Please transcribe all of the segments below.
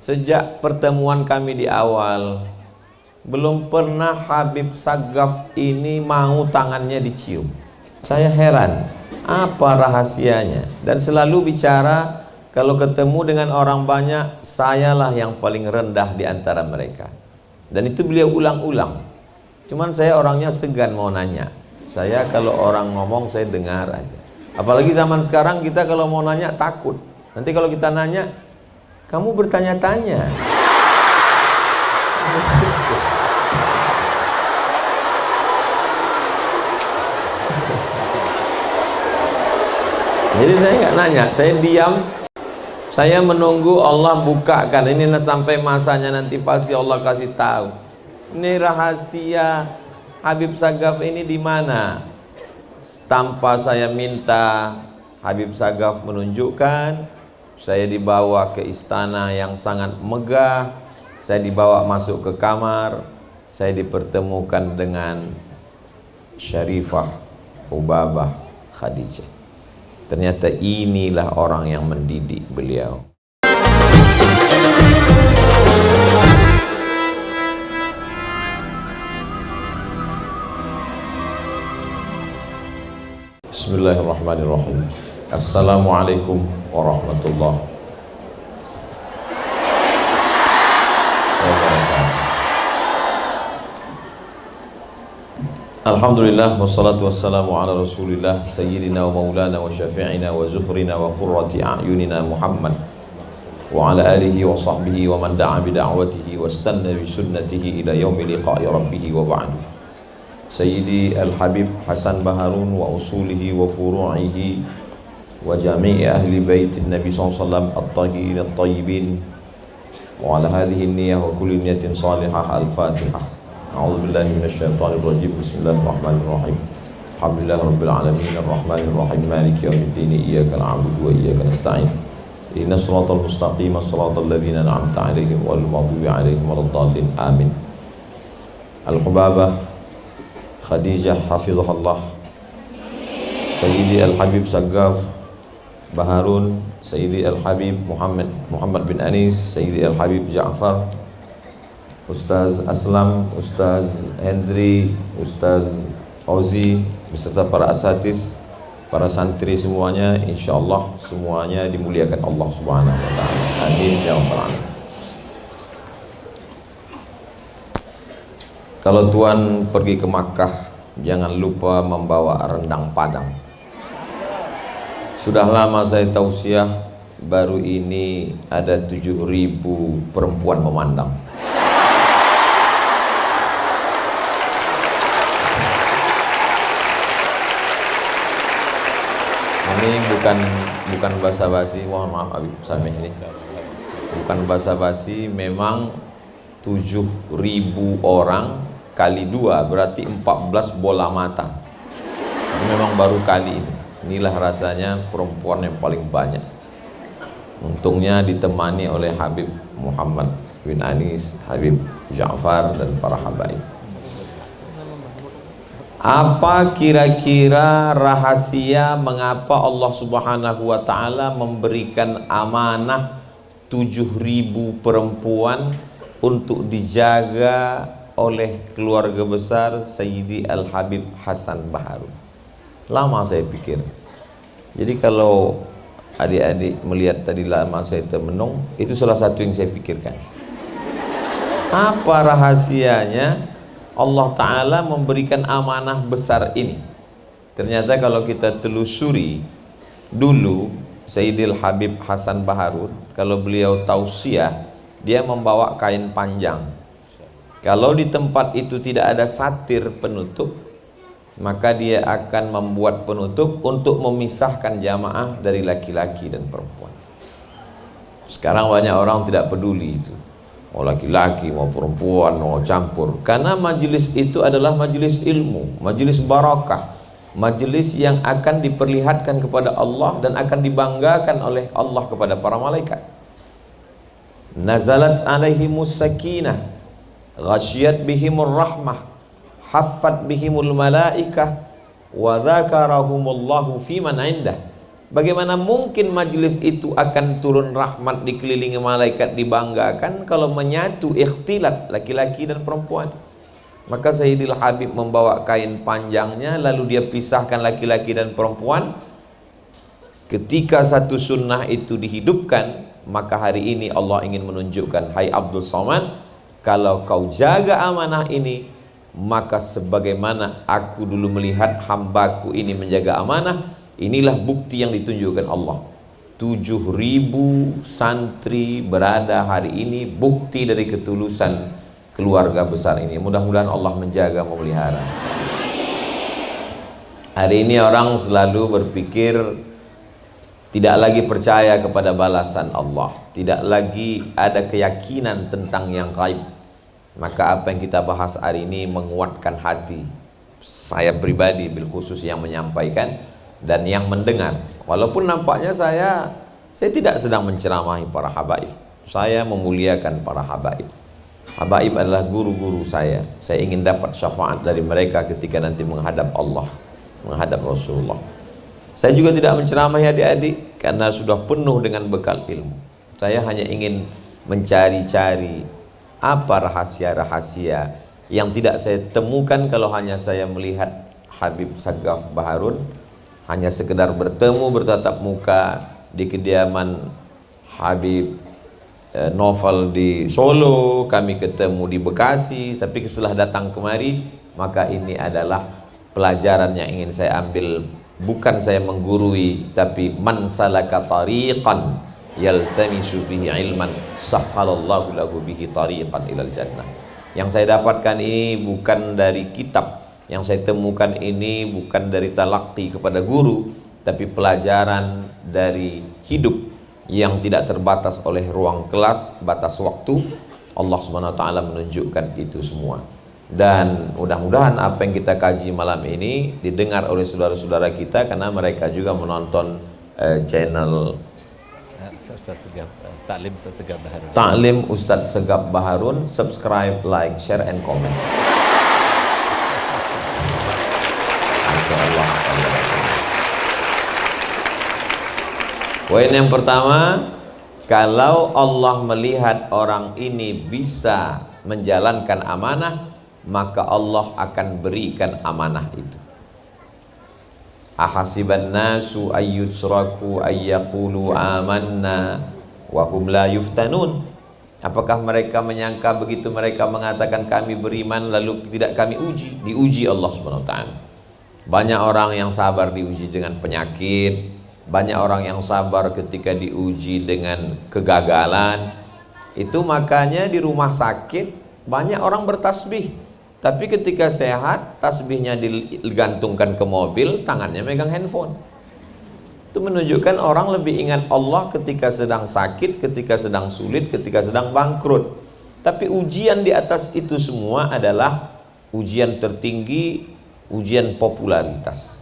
Sejak pertemuan kami di awal, belum pernah Habib Sagaf ini mau tangannya dicium. Saya heran, apa rahasianya? Dan selalu bicara, kalau ketemu dengan orang banyak, sayalah yang paling rendah di antara mereka. Dan itu beliau ulang-ulang. Cuman saya orangnya segan mau nanya. Saya kalau orang ngomong, saya dengar aja. Apalagi zaman sekarang kita kalau mau nanya takut. Nanti kalau kita nanya, kamu bertanya-tanya. Jadi saya nggak nanya, saya diam. Saya menunggu Allah bukakan. Ini sampai masanya nanti pasti Allah kasih tahu. Ini rahasia Habib Sagaf ini di mana? Tanpa saya minta, Habib Sagaf menunjukkan. Saya dibawa ke istana yang sangat megah. Saya dibawa masuk ke kamar. Saya dipertemukan dengan Syarifah Hubabah Khadijah. Ternyata inilah orang yang mendidik beliau. Bismillahirrahmanirrahim. Assalamualaikum warahmatullahi wabarakatuh. Alhamdulillah wassalatu wassalamu ala rasulillah sayyidina wa maulana wa syafi'ina wa zuhrina wa qurrati a'yunina Muhammad wa ala alihi wa sahbihi wa man da'a bida'watihi wa istanna bi sunnatihi ila yaumi liqa'i rabbih wa ba'du. Sayyidi Al-Habib Hasan Baharun wa usulihi wa furu'ihi wa jami'i ahli baitin Nabi SAW at-tahirin at-tayyibin wa ala hadhihi niyyah wa kulli niyatin salihah. Al-Fatihah. A'udzu billahi minasyaitonir rajim. Bismillahirrahmanirrahim. Alhamdulillahirabbil alamin arrahmanir rahim maliki yaumiddin iyyaka na'budu wa iyyaka nasta'in. Ihdinas siratal mustaqim siratal ladzina an'amta 'alaihim ghairil maghdubi 'alaihim waladdallin. Amin. Al-Hubabah Khadijah hafizahullah, Sayyidi Al-Habib Sagaf Baharun, Sayyidi Al-Habib Muhammad bin Anis, Sayyidi Al-Habib Ja'far, Ustaz Aslam, Ustaz Hendri, Ustaz Ozi, beserta para asatiz, para santri semuanya, insyaallah semuanya dimuliakan Allah Subhanahu wa taala. Amin ya rabbal alamin. Kalau Tuan pergi ke Makkah, jangan lupa membawa rendang Padang. Sudah lama saya tausiah, baru ini ada 7.000 perempuan memandang. Ini bukan basa-basi, mohon maaf Habib Samih, ini bukan basa-basi, memang 7.000 orang kali 2 berarti 14 bola mata. Itu memang baru kali ini. Inilah rasanya perempuan yang paling banyak. Untungnya ditemani oleh Habib Muhammad bin Anis, Habib Ja'far dan para habaib. Apa kira-kira rahasia mengapa Allah Subhanahu wa taala memberikan amanah 7.000 perempuan untuk dijaga oleh keluarga besar Sayyidi Al-Habib Hasan Baharun? Lama saya pikir. Jadi kalau adik-adik melihat tadi lama saya termenung, itu salah satu yang saya pikirkan. Apa rahasianya Allah Ta'ala memberikan amanah besar ini? Ternyata kalau kita telusuri dulu, Sayyidil Habib Hasan Baharun, kalau beliau tausiah, dia membawa kain panjang. Kalau di tempat itu tidak ada satir penutup, maka dia akan membuat penutup untuk memisahkan jamaah dari laki-laki dan perempuan. Sekarang banyak orang tidak peduli itu, mau laki-laki mau perempuan mau campur, karena majelis itu adalah majelis ilmu, majelis barakah, majelis yang akan diperlihatkan kepada Allah dan akan dibanggakan oleh Allah kepada para malaikat. Nazalat alaihimus sakinah, ghasyiyat bihimur rahmah, haffat bihimul malaikah, wa dzakarahumullahu fiman indah. Bagaimana mungkin majlis itu akan turun rahmat, dikelilingi malaikat, dibanggakan kalau menyatu ikhtilat laki-laki dan perempuan? Maka Sayyidil Habib membawa kain panjangnya, lalu dia pisahkan laki-laki dan perempuan. Ketika satu sunnah itu dihidupkan, maka hari ini Allah ingin menunjukkan, hai Abdul Somad, kalau kau jaga amanah ini, maka sebagaimana aku dulu melihat hambaku ini menjaga amanah, inilah bukti yang ditunjukkan Allah. 7.000 santri berada hari ini, bukti dari ketulusan keluarga besar ini. Mudah-mudahan Allah menjaga, memelihara. Hari ini orang selalu berpikir tidak lagi percaya kepada balasan Allah, tidak lagi ada keyakinan tentang yang gaib. Maka apa yang kita bahas hari ini menguatkan hati saya pribadi, bil khusus yang menyampaikan dan yang mendengar. Walaupun nampaknya saya tidak sedang menceramahi para habaib. Saya memuliakan para habaib. Habaib adalah guru-guru saya. Saya ingin dapat syafaat dari mereka ketika nanti menghadap Allah, menghadap Rasulullah. Saya juga tidak menceramahi adik-adik karena sudah penuh dengan bekal ilmu. Saya hanya ingin mencari-cari apa rahasia-rahasia yang tidak saya temukan kalau hanya saya melihat Habib Sagaf Baharun, hanya sekedar bertemu bertatap muka di kediaman Habib Novel di Solo, kami ketemu di Bekasi, tapi setelah datang kemari, maka ini adalah pelajaran yang ingin saya ambil. Bukan saya menggurui, tapi man salaka tariqan yaltamisu fihi ilman sahhalallahu lahu bihi tariqan ilal jannah. Yang saya dapatkan ini bukan dari kitab, yang saya temukan ini bukan dari talaqi kepada guru, tapi pelajaran dari hidup yang tidak terbatas oleh ruang kelas, batas waktu. Allah Subhanahu wa taala menunjukkan itu semua. Dan mudah-mudahan apa yang kita kaji malam ini didengar oleh saudara-saudara kita, karena mereka juga menonton channel Ta'lim Ustadz Segap Baharun. Subscribe, like, share, and comment. Poin yang pertama, kalau Allah melihat orang ini bisa menjalankan amanah, maka Allah akan berikan amanah itu. Ahasiban nasu ayyutsraku ayyaqulu amanna wa hum la yuftanun. Apakah mereka menyangka begitu mereka mengatakan kami beriman lalu tidak kami uji? Diuji Allah Subhanahu wa taala. Banyak orang yang sabar diuji dengan penyakit, banyak orang yang sabar ketika diuji dengan kegagalan. Itu makanya di rumah sakit banyak orang bertasbih. Tapi ketika sehat, tasbihnya digantungkan ke mobil, tangannya megang handphone. Itu menunjukkan orang lebih ingat Allah ketika sedang sakit, ketika sedang sulit, ketika sedang bangkrut. Tapi ujian di atas itu semua adalah ujian tertinggi, ujian popularitas.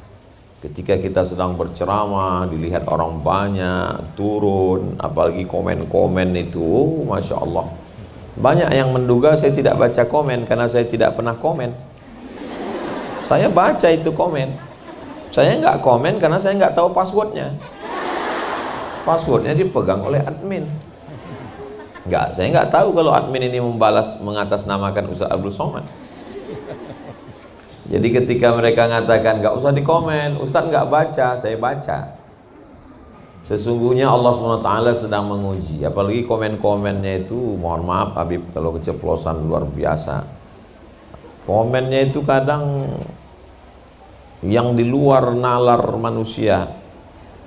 Ketika kita sedang berceramah, dilihat orang banyak, turun, apalagi komen-komen itu, Masya Allah. Banyak yang menduga saya tidak baca komen karena saya tidak pernah komen. Saya baca itu komen. Saya nggak komen karena saya nggak tahu passwordnya. Passwordnya dipegang oleh admin. Saya nggak tahu kalau admin ini membalas mengatasnamakan Ustaz Abdul Somad. Jadi ketika mereka mengatakan nggak usah dikomen, Ustaz nggak baca, saya baca. Sesungguhnya Allah SWT sedang menguji. Apalagi komen-komennya itu, mohon maaf Habib kalau keceplosan luar biasa. Komennya itu kadang yang di luar nalar manusia.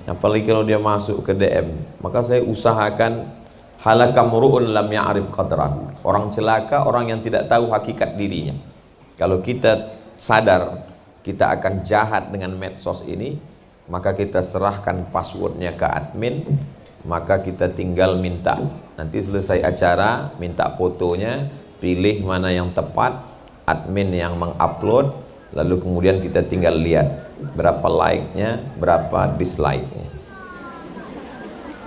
Apalagi kalau dia masuk ke DM. Maka saya usahakan halaka mru'un lam ya'rif qadrahu. Orang celaka, orang yang tidak tahu hakikat dirinya. Kalau kita sadar kita akan jahat dengan medsos ini, maka kita serahkan passwordnya ke admin, maka kita tinggal minta, nanti selesai acara minta fotonya, pilih mana yang tepat, admin yang mengupload, lalu kemudian kita tinggal lihat berapa like-nya, berapa dislike-nya.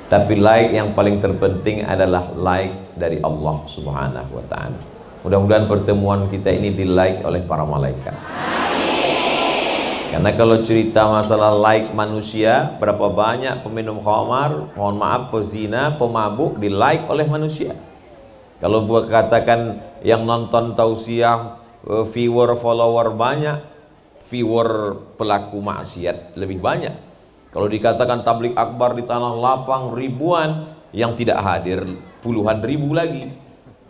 Tapi like yang paling terpenting adalah like dari Allah Subhanahu wa ta'ala. Mudah-mudahan pertemuan kita ini di like oleh para malaikat. Karena kalau cerita masalah like manusia, berapa banyak peminum khamar, mohon maaf, pezina, pemabuk di like oleh manusia. Kalau buat katakan yang nonton tausiah, viewer, follower banyak, viewer pelaku maksiat lebih banyak. Kalau dikatakan tablik akbar di tanah lapang ribuan, yang tidak hadir puluhan ribu lagi.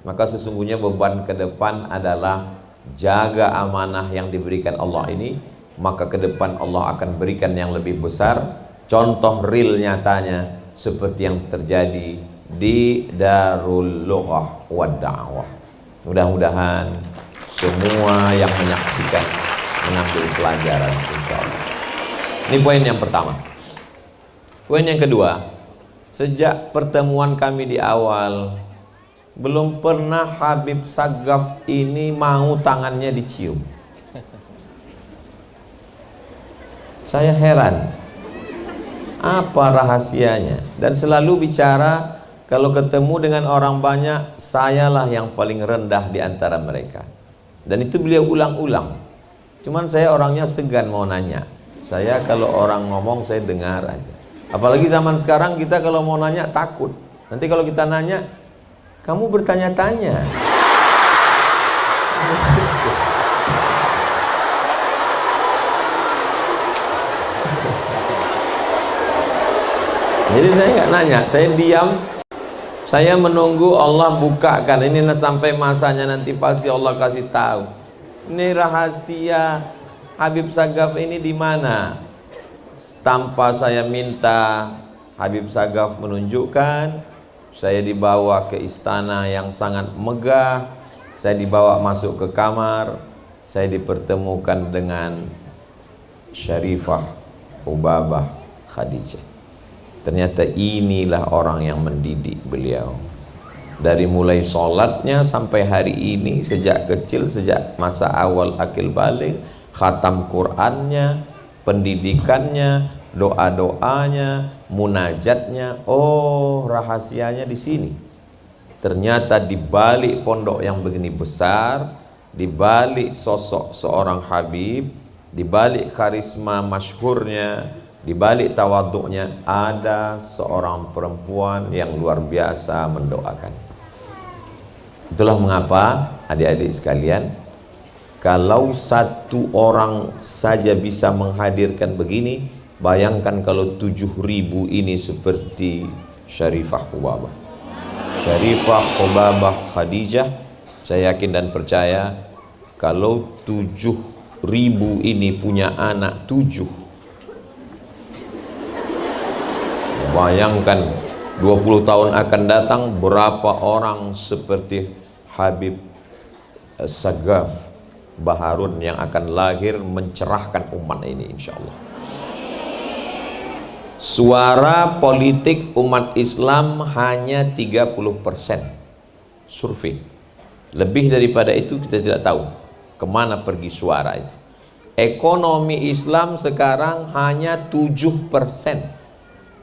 Maka sesungguhnya beban ke depan adalah jaga amanah yang diberikan Allah ini, maka ke depan Allah akan berikan yang lebih besar. Contoh real nyatanya seperti yang terjadi di Darul Lughah wa Da'wah. Mudah-mudahan semua yang menyaksikan mengambil pelajaran, insyaallah. Ini poin yang pertama. Poin yang kedua, sejak pertemuan kami di awal, belum pernah Habib Sagaf ini mau tangannya dicium. Saya heran, apa rahasianya? Dan selalu bicara, kalau ketemu dengan orang banyak, sayalah yang paling rendah di antara mereka. Dan itu beliau ulang-ulang. Cuman saya orangnya segan mau nanya. Saya kalau orang ngomong, saya dengar aja. Apalagi zaman sekarang kita kalau mau nanya takut. Nanti kalau kita nanya, kamu bertanya-tanya. Jadi saya nggak nanya, saya diam, saya menunggu Allah bukakan. Ini sampai masanya nanti pasti Allah kasih tahu. Ini rahasia Habib Sagaf ini di mana? Tanpa saya minta, Habib Sagaf menunjukkan. Saya dibawa ke istana yang sangat megah. Saya dibawa masuk ke kamar. Saya dipertemukan dengan Syarifah Hubabah Khadijah. Ternyata inilah orang yang mendidik beliau. Dari mulai sholatnya sampai hari ini, sejak kecil, sejak masa awal akil balik, khatam Qur'annya, pendidikannya, doa-doanya, munajatnya. Oh, rahasianya di sini. Ternyata di balik pondok yang begini besar, di balik sosok seorang Habib, di balik karisma masyhurnya, di balik tawaduknya, ada seorang perempuan yang luar biasa mendoakan. Itulah mengapa adik-adik sekalian, kalau satu orang saja bisa menghadirkan begini, bayangkan kalau 7.000 ini seperti Syarifah Hubabah. Syarifah Hubabah Khadijah, saya yakin dan percaya kalau 7.000 ini punya anak 7, bayangkan 20 tahun akan datang berapa orang seperti Habib Sagaf Baharun yang akan lahir mencerahkan umat ini, insya Allah. Suara politik umat Islam hanya 30% survei. Lebih daripada itu kita tidak tahu kemana pergi suara itu. Ekonomi Islam sekarang hanya 7%.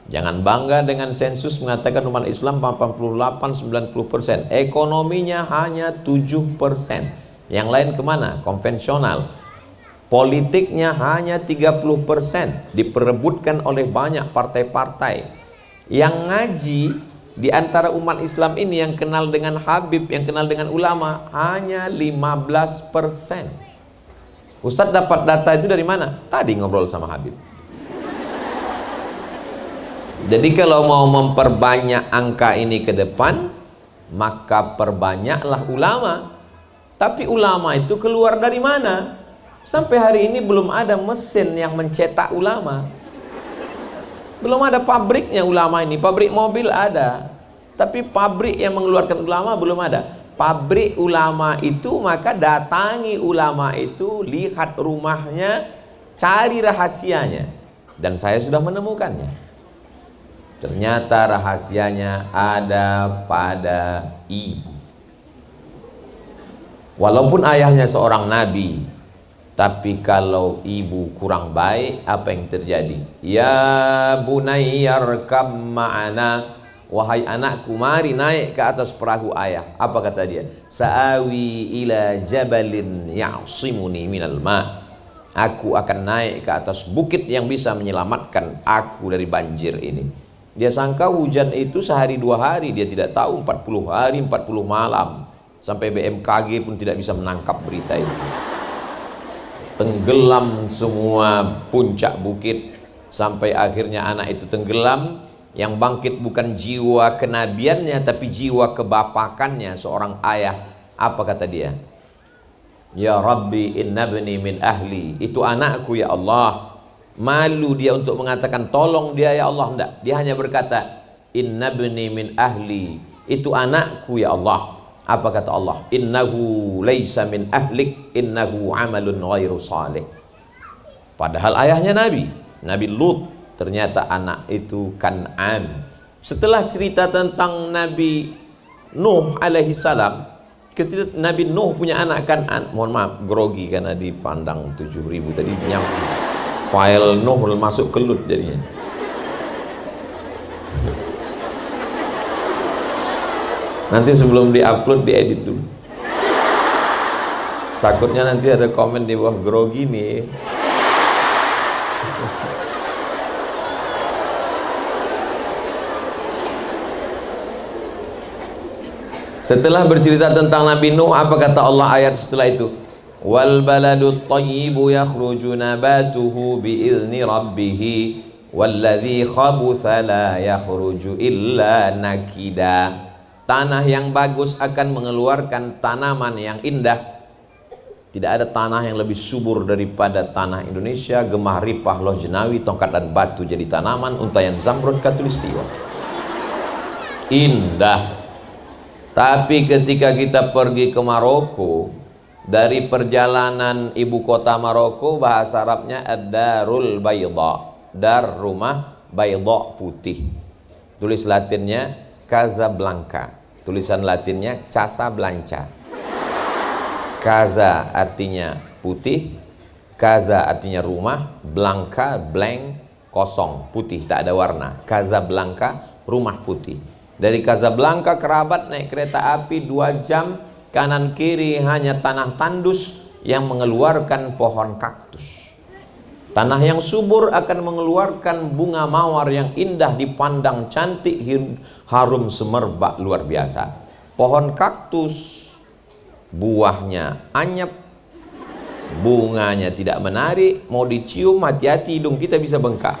Jangan bangga dengan sensus mengatakan umat Islam 88-90%. Ekonominya hanya 7%. Yang lain kemana? Konvensional. Politiknya hanya 30%. Diperebutkan oleh banyak partai-partai. Yang ngaji di antara umat Islam ini, yang kenal dengan Habib, yang kenal dengan ulama, hanya 15%. Ustadz dapat data itu dari mana? Tadi ngobrol sama Habib. Jadi kalau mau memperbanyak angka ini ke depan, maka perbanyaklah ulama. Tapi ulama itu keluar dari mana? Sampai hari ini belum ada mesin yang mencetak ulama. Belum ada pabriknya ulama ini. Pabrik mobil ada, tapi pabrik yang mengeluarkan ulama belum ada. Pabrik ulama itu, maka datangi ulama itu, lihat rumahnya, cari rahasianya. Dan saya sudah menemukannya. Ternyata rahasianya ada pada ibu. Walaupun ayahnya seorang nabi, tapi kalau ibu kurang baik, apa yang terjadi? Ya bunayya arkam ma'ana, wahai anakku, mari naik ke atas perahu ayah. Apa kata dia? Sa'awi ila jabalin ya'simuni minal ma'. Aku akan naik ke atas bukit yang bisa menyelamatkan aku dari banjir ini. Dia sangka hujan itu sehari dua hari, dia tidak tahu 40 hari 40 malam. Sampai BMKG pun tidak bisa menangkap berita itu. Tenggelam semua puncak bukit, sampai akhirnya anak itu tenggelam. Yang bangkit bukan jiwa kenabiannya, tapi jiwa kebapakannya, seorang ayah. Apa kata dia? Ya Rabbi inna bni min ahli, itu anakku ya Allah. Malu dia untuk mengatakan tolong dia ya Allah, enggak. Dia hanya berkata inna bni min ahli, itu anakku ya Allah. Apa kata Allah? Innahu laisa min ahlik, innahu amalun ghairu salih. Padahal ayahnya Nabi Lut, ternyata anak itu Kan'an. Setelah cerita tentang Nabi Nuh alaihi salam, ketika Nabi Nuh punya anak Kan'an, mohon maaf grogi karena dipandang 7.000 tadi, yang file Nuh masuk kelut jadinya. Nanti sebelum diupload diedit dulu, takutnya nanti ada komen di bawah grogi nih. Setelah bercerita tentang Nabi Nuh, apa kata Allah ayat setelah itu? Wal baladut thayyibu yakhruju nabatuhu bi'izni rabbih walladzi khabutha la yakhruju illa nakida. Tanah yang bagus akan mengeluarkan tanaman yang indah. Tidak ada tanah yang lebih subur daripada tanah Indonesia. Gemah ripah, loh jenawi, tongkat dan batu jadi tanaman, untayan zamrud, katulistiwa. Indah. Tapi ketika kita pergi ke Maroko, dari perjalanan ibu kota Maroko, bahasa Arabnya ad-darul bayda, dar rumah, bayda putih. Tulis Latinnya Casablanca, tulisan Latinnya Casablanca. Casa artinya putih, Casa artinya rumah, Blanca blank, kosong, putih, tak ada warna. Casablanca, rumah putih. Dari Casablanca ke Rabat naik kereta api 2 jam, kanan kiri hanya tanah tandus yang mengeluarkan pohon kaktus. Tanah yang subur akan mengeluarkan bunga mawar yang indah dipandang, cantik, harum semerbak, luar biasa. Pohon kaktus buahnya anyep, bunganya tidak menarik, mau dicium hati-hati hidung kita bisa bengkak.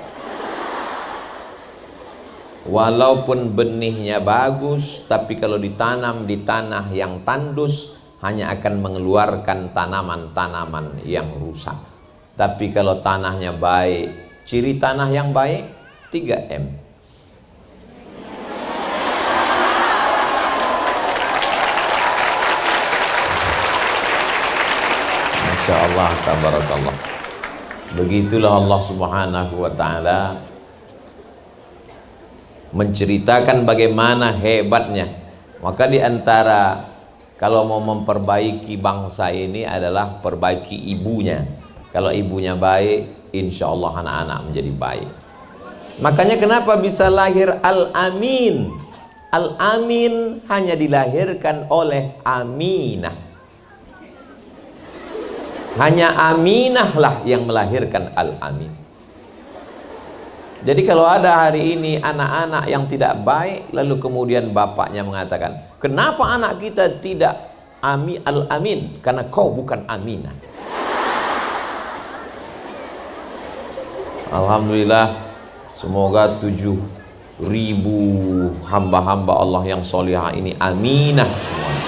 Walaupun benihnya bagus, tapi kalau ditanam di tanah yang tandus hanya akan mengeluarkan tanaman-tanaman yang rusak. Tapi kalau tanahnya baik, ciri tanah yang baik 3M. Masya Allah, tabarakallah. Begitulah Allah subhanahu wa ta'ala menceritakan bagaimana hebatnya. Maka diantara kalau mau memperbaiki bangsa ini adalah perbaiki ibunya. Kalau ibunya baik, insya Allah anak-anak menjadi baik. Makanya kenapa bisa lahir Al-Amin? Al-Amin hanya dilahirkan oleh Aminah. Hanya Aminah lah yang melahirkan Al-Amin. Jadi kalau ada hari ini anak-anak yang tidak baik, lalu kemudian bapaknya mengatakan, kenapa anak kita tidak Al-Amin? Karena kau bukan Aminah. Alhamdulillah, semoga 7.000 hamba-hamba Allah yang solihah ini Aminah semuanya.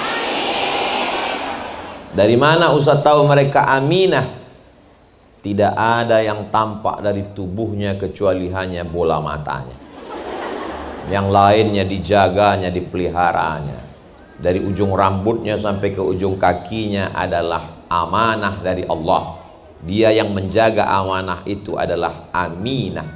Dari mana Ustaz tahu mereka Aminah? Tidak ada yang tampak dari tubuhnya kecuali hanya bola matanya. Yang lainnya dijaganya, dipeliharaannya. Dari ujung rambutnya sampai ke ujung kakinya adalah amanah dari Allah. Dia yang menjaga amanah itu adalah Aminah.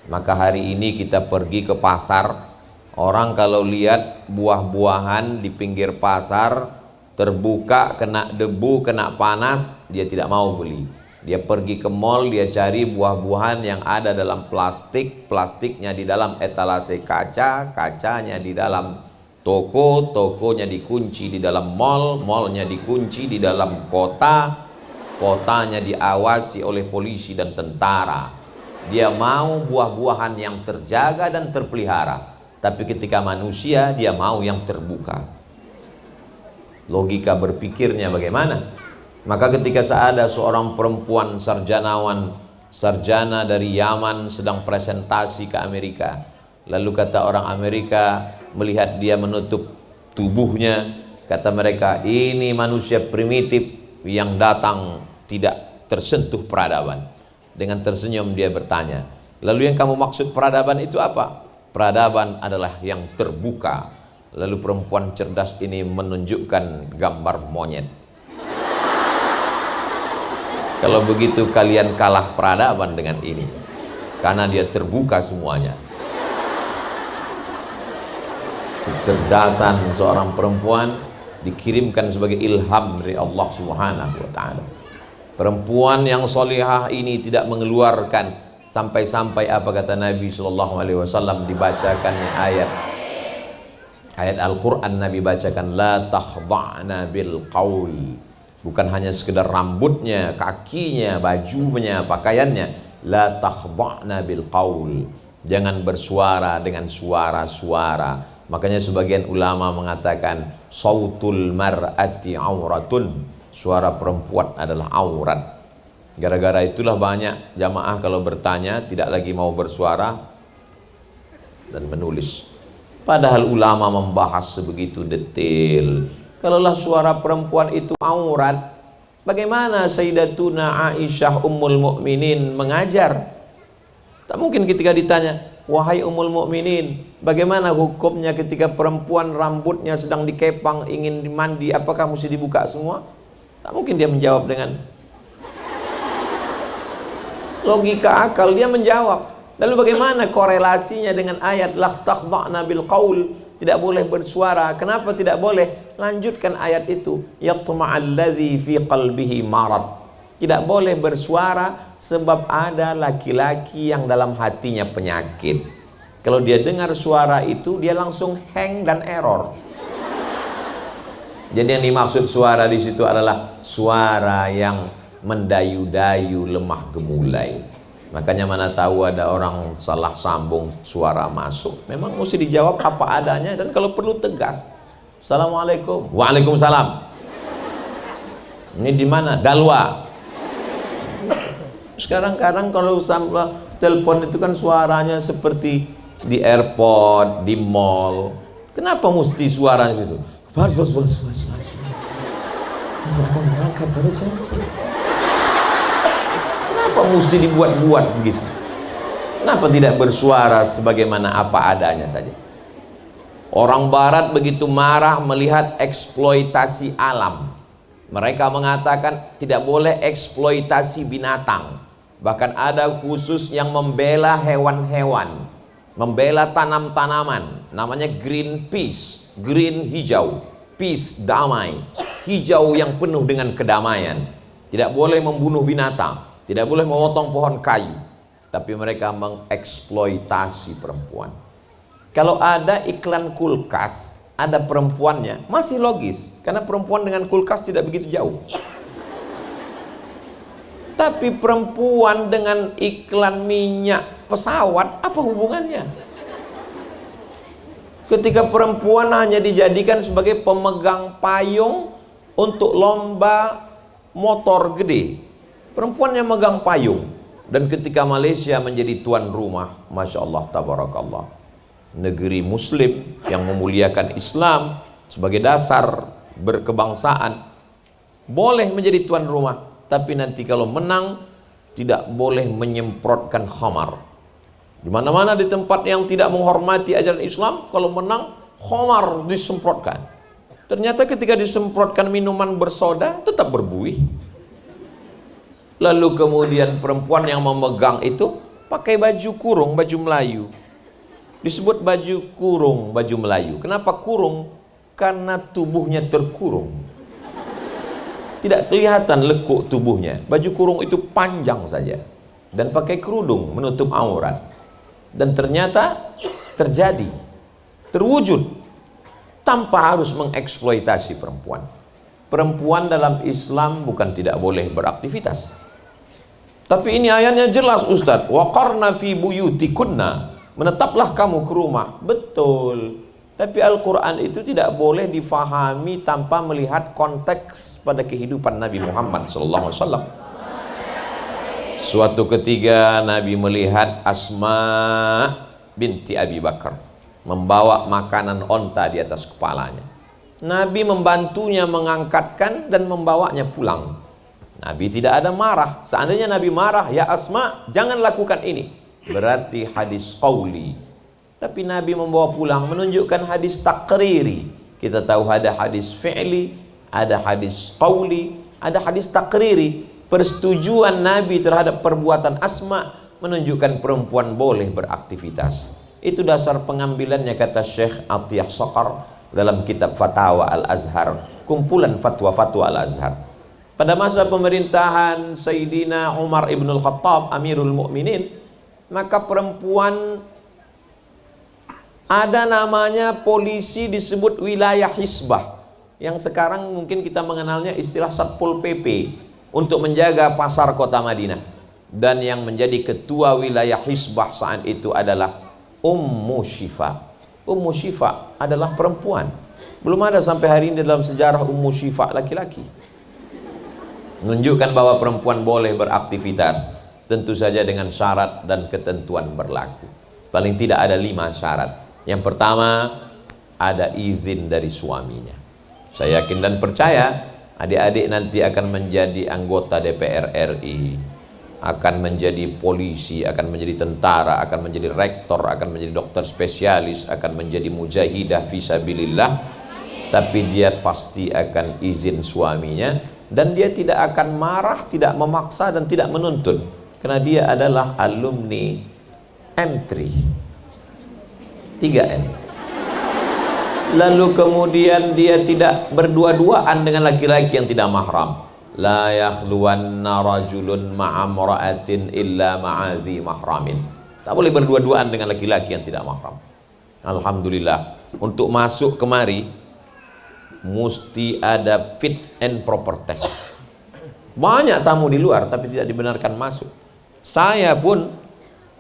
Maka hari ini kita pergi ke pasar. Orang kalau lihat buah-buahan di pinggir pasar terbuka, kena debu, kena panas, dia tidak mau beli. Dia pergi ke mall, dia cari buah-buahan yang ada dalam plastik, plastiknya di dalam etalase kaca, kacanya di dalam toko, tokonya dikunci di dalam mall, mallnya dikunci di dalam kota. kotanya diawasi oleh polisi dan tentara. Dia mau buah-buahan yang terjaga dan terpelihara. Tapi ketika manusia, dia mau yang terbuka. Logika berpikirnya bagaimana? Maka ketika ada seorang perempuan sarjana dari Yaman sedang presentasi ke Amerika, lalu kata orang Amerika melihat dia menutup tubuhnya, kata mereka, ini manusia primitif yang datang tidak tersentuh peradaban. Dengan tersenyum dia bertanya, lalu yang kamu maksud peradaban itu apa? Peradaban adalah yang terbuka. Lalu perempuan cerdas ini menunjukkan gambar monyet. Kalau begitu kalian kalah peradaban dengan ini, karena dia terbuka semuanya. Kecerdasan seorang perempuan dikirimkan sebagai ilham dari Allah Subhanahu wa ta'ala. Perempuan yang solihah ini tidak mengeluarkan, sampai-sampai apa kata Nabi Sallallahu Alaihi Wasallam, dibacakannya ayat Al-Quran. Nabi bacakan, la takhda'na bil qaul. Bukan hanya sekedar rambutnya, kakinya, bajunya, pakaiannya. La takhda'na bil qaul. Jangan bersuara dengan suara-suara. Makanya sebagian ulama mengatakan sautul mar'ati auratun. Suara perempuan adalah aurat. Gara-gara itulah banyak jamaah kalau bertanya tidak lagi mau bersuara dan menulis. Padahal ulama membahas sebegitu detail. Kalaulah suara perempuan itu aurat, bagaimana Sayyidatuna Aisyah Ummul Mukminin mengajar? Tak mungkin ketika ditanya, wahai Ummul Mukminin, bagaimana hukumnya ketika perempuan rambutnya sedang dikepang ingin mandi, apakah mesti dibuka semua? Tak mungkin dia menjawab dengan logika akal. Dia menjawab. Lalu bagaimana korelasinya dengan ayat la takhda'na bil qaul, tidak boleh bersuara? Kenapa tidak boleh? Lanjutkan ayat itu, yatma'alladzi fi qalbihi marad. Tidak boleh bersuara sebab ada laki-laki yang dalam hatinya penyakit. Kalau dia dengar suara itu, dia langsung hang dan error. Jadi yang dimaksud suara di situ adalah suara yang mendayu-dayu, lemah gemulai. Makanya mana tahu ada orang salah sambung, suara masuk. Memang mesti dijawab apa adanya, dan kalau perlu tegas. Assalamualaikum. Waalaikumsalam. Ini di mana? Dalwa. Sekarang-kadang kalau telepon itu kan suaranya seperti di airport, di mall. Kenapa mesti suaranya itu? Akan berangkat pada jam. Kenapa mesti dibuat-buat begitu? Kenapa tidak bersuara sebagaimana apa adanya saja? Orang barat begitu marah melihat eksploitasi alam. Mereka mengatakan tidak boleh eksploitasi binatang. Bahkan ada khusus yang membela hewan-hewan, membela tanam-tanaman. Namanya Greenpeace, green hijau, peace damai, hijau yang penuh dengan kedamaian. Tidak boleh membunuh binatang, tidak boleh memotong pohon kayu. Tapi mereka mengeksploitasi perempuan. Kalau ada iklan kulkas, ada perempuannya, masih logis, karena perempuan dengan kulkas tidak begitu jauh. Tapi perempuan dengan iklan minyak pesawat, apa hubungannya? Ketika perempuan hanya dijadikan sebagai pemegang payung untuk lomba motor gede, perempuan yang megang payung. Dan ketika Malaysia menjadi tuan rumah, Masya Allah, tabarakallah, negeri muslim yang memuliakan Islam sebagai dasar berkebangsaan, boleh menjadi tuan rumah. Tapi nanti kalau menang, tidak boleh menyemprotkan khamar. Di mana-mana di tempat yang tidak menghormati ajaran Islam, kalau menang, khamar disemprotkan. Ternyata ketika disemprotkan minuman bersoda, tetap berbuih. Lalu kemudian perempuan yang memegang itu pakai baju kurung, baju Melayu. Disebut baju kurung, baju Melayu. Kenapa kurung? Karena tubuhnya terkurung. Tidak kelihatan lekuk tubuhnya. Baju kurung itu panjang saja. Dan pakai kerudung menutup aurat. Dan ternyata terjadi, terwujud, tanpa harus mengeksploitasi perempuan. Perempuan dalam Islam bukan tidak boleh beraktivitas, tapi ini ayatnya jelas Ustadz, waqarna fi buyutikunna, menetaplah kamu ke rumah. Betul, tapi Al-Quran itu tidak boleh difahami tanpa melihat konteks pada kehidupan Nabi Muhammad SAW. Suatu ketika Nabi melihat Asma binti Abi Bakar membawa makanan onta di atas kepalanya. Nabi membantunya mengangkatkan dan membawanya pulang. Nabi tidak ada marah. Seandainya Nabi marah, ya Asma, jangan lakukan ini, berarti hadis qauli. Tapi Nabi membawa pulang menunjukkan hadis takriri. Kita tahu ada hadis fi'li, ada hadis qauli, ada hadis takriri. Persetujuan Nabi terhadap perbuatan Asma menunjukkan perempuan boleh beraktivitas. Itu dasar pengambilannya, kata Syekh Atiyah Saqar dalam kitab Fatawa Al-Azhar, kumpulan fatwa-fatwa Al-Azhar. Pada masa pemerintahan Sayyidina Umar ibn al-Khattab Amirul Mukminin, maka perempuan ada namanya polisi disebut wilayah hisbah, yang sekarang mungkin kita mengenalnya istilah Satpol PP, untuk menjaga pasar kota Madinah. Dan yang menjadi ketua wilayah hisbah saat itu adalah Ummu Syifa. Ummu Syifa adalah perempuan. Belum ada sampai hari ini dalam sejarah Ummu Syifa laki-laki. Menunjukkan bahwa perempuan boleh beraktivitas, tentu saja dengan syarat dan ketentuan berlaku. Paling tidak ada 5 syarat. Yang pertama, ada izin dari suaminya. Saya yakin dan percaya adik-adik nanti akan menjadi anggota DPR RI, akan menjadi polisi, akan menjadi tentara, akan menjadi rektor, akan menjadi dokter spesialis, akan menjadi mujahidah fisabilillah. Tapi dia pasti akan izin suaminya, dan dia tidak akan marah, tidak memaksa, dan tidak menuntut, karena dia adalah alumni M3 3M. Lalu kemudian dia tidak berdua-duaan dengan laki-laki yang tidak mahram. La yakhluwanna rajulun ma'amra'atin illa ma'azi mahramin. Tak boleh berdua-duaan dengan laki-laki yang tidak mahram. Alhamdulillah, untuk masuk kemari mesti ada fit and proper test. Banyak tamu di luar tapi tidak dibenarkan masuk. Saya pun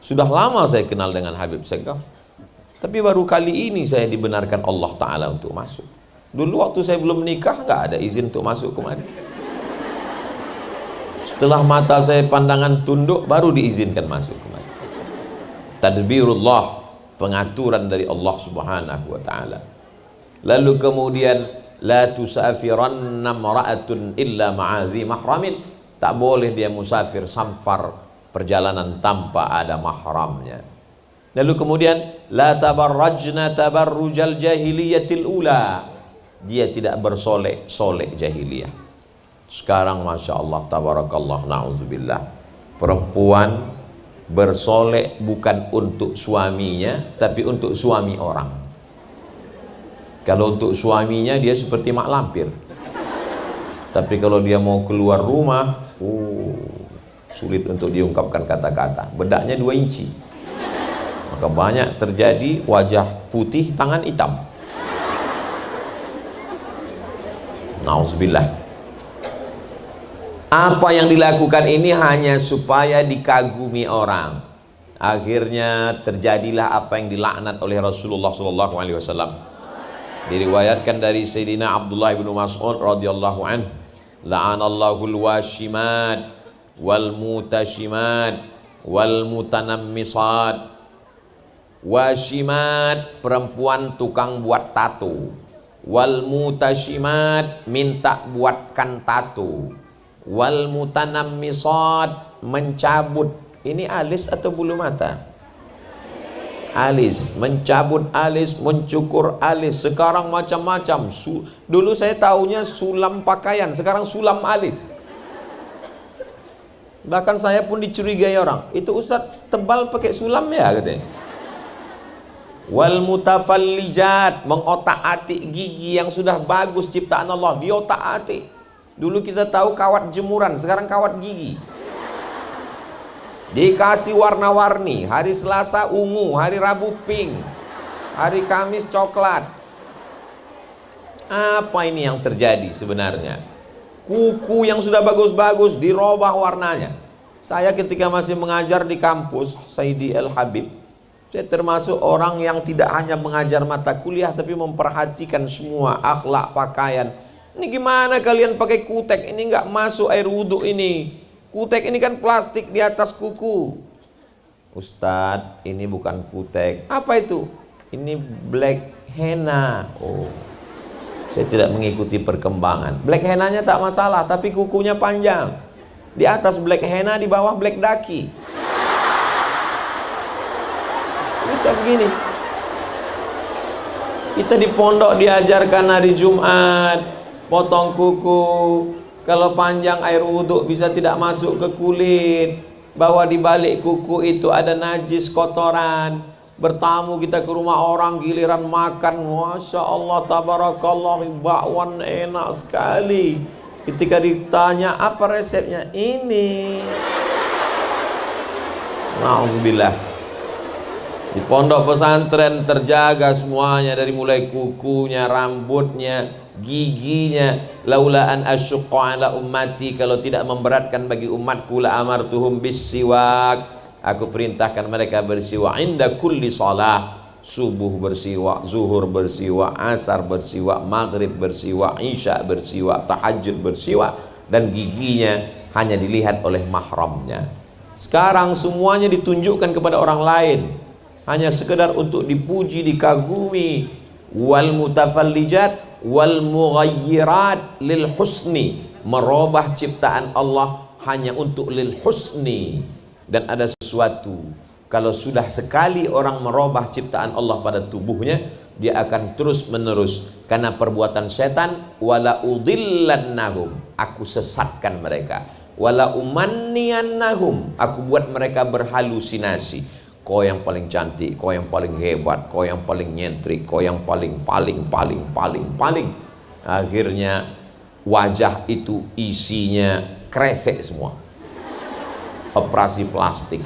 sudah lama saya kenal dengan Habib Segaf, tapi baru kali ini saya dibenarkan Allah Ta'ala untuk masuk. Dulu waktu saya belum menikah nggak ada izin untuk masuk kemari. Setelah mata saya pandangan tunduk, baru diizinkan masuk kemari. Tadbirullah, pengaturan dari Allah Subhanahu wa Ta'ala. Lalu kemudian, la tusafiranna mara'atun illa ma'azi mahramin. Tak boleh dia musafir, samfar perjalanan tanpa ada mahramnya. Lalu kemudian, la tabarrajna tabarrujal jahiliyatil ula. Dia tidak bersolek-solek jahiliyah. Sekarang Masya Allah, tabarakallah, na'udzubillah, perempuan bersolek bukan untuk suaminya, tapi untuk suami orang. Kalau untuk suaminya dia seperti mak lampir, tapi kalau dia mau keluar rumah, sulit untuk diungkapkan kata-kata. Bedaknya 2 inci, maka banyak terjadi wajah putih, tangan hitam. Na'udzubillah. Apa yang dilakukan ini hanya supaya dikagumi orang. Akhirnya terjadilah apa yang dilaknat oleh Rasulullah SAW. Diriwayatkan dari Sayyidina Abdullah bin Mas'ud radhiyallahu anhu, la'anallahul washimat wal mutashimat wal mutanammisat. Washimat, perempuan tukang buat tato. Wal mutashimat, minta buatkan tato. Wal mutanammisat, mencabut. Ini alis atau bulu mata? Alis, mencabut alis, mencukur alis. Sekarang macam-macam. Dulu saya taunya sulam pakaian, sekarang sulam alis. Bahkan saya pun dicurigai orang, itu Ustadz tebal pakai sulam ya, katanya. Wal mutafallijat, mengotak-atik gigi yang sudah bagus ciptaan Allah, diotak-atik. Dulu kita tahu kawat jemuran, sekarang kawat gigi. Dikasih warna-warni, hari Selasa ungu, hari Rabu pink, hari Kamis coklat. Apa ini yang terjadi sebenarnya? Kuku yang sudah bagus-bagus dirubah warnanya. Saya ketika masih mengajar di kampus Saidi El Habib, saya termasuk orang yang tidak hanya mengajar mata kuliah tapi memperhatikan semua akhlak pakaian. Ini gimana kalian pakai kutek? Ini nggak masuk air wudhu ini. Kutek ini kan plastik di atas kuku. Ustadz, ini bukan kutek. Apa itu? Ini black henna. Oh, saya tidak mengikuti perkembangan. Black henna-nya tak masalah, tapi kukunya panjang. Di atas black henna, di bawah black daki. Bisa begini. Kita di pondok diajarkan hari Jumat potong kuku. Kalau panjang air wudhu bisa tidak masuk ke kulit. Bahwa di balik kuku itu ada najis kotoran. Bertamu kita ke rumah orang, giliran makan, Masya Allah, tabarakallah, bakwan enak sekali. Ketika ditanya apa resepnya, ini. Nauzubillah. Di pondok pesantren terjaga semuanya, dari mulai kukunya, rambutnya, giginya. Laula an asyqa ala ummati, kalau tidak memberatkan bagi umatku, la amartuhum bis-siwak, aku perintahkan mereka bersiwak inda kulli shalah. Subuh bersiwak, zuhur bersiwak, asar bersiwak, maghrib bersiwak, isya bersiwak, tahajud bersiwak. Dan giginya hanya dilihat oleh mahramnya. Sekarang semuanya ditunjukkan kepada orang lain, hanya sekedar untuk dipuji, dikagumi. Wal mutafallijat wal mughayyirat lil husni, merubah ciptaan Allah hanya untuk lil husni. Dan ada sesuatu, kalau sudah sekali orang merubah ciptaan Allah pada tubuhnya, dia akan terus menerus. Karena perbuatan setan, wala udillannahum, aku sesatkan mereka, wala umanniyannahum, aku buat mereka berhalusinasi. Kau yang paling cantik, kau yang paling hebat, kau yang paling nyentrik, kau yang paling. Akhirnya wajah itu isinya kresek semua. Operasi plastik,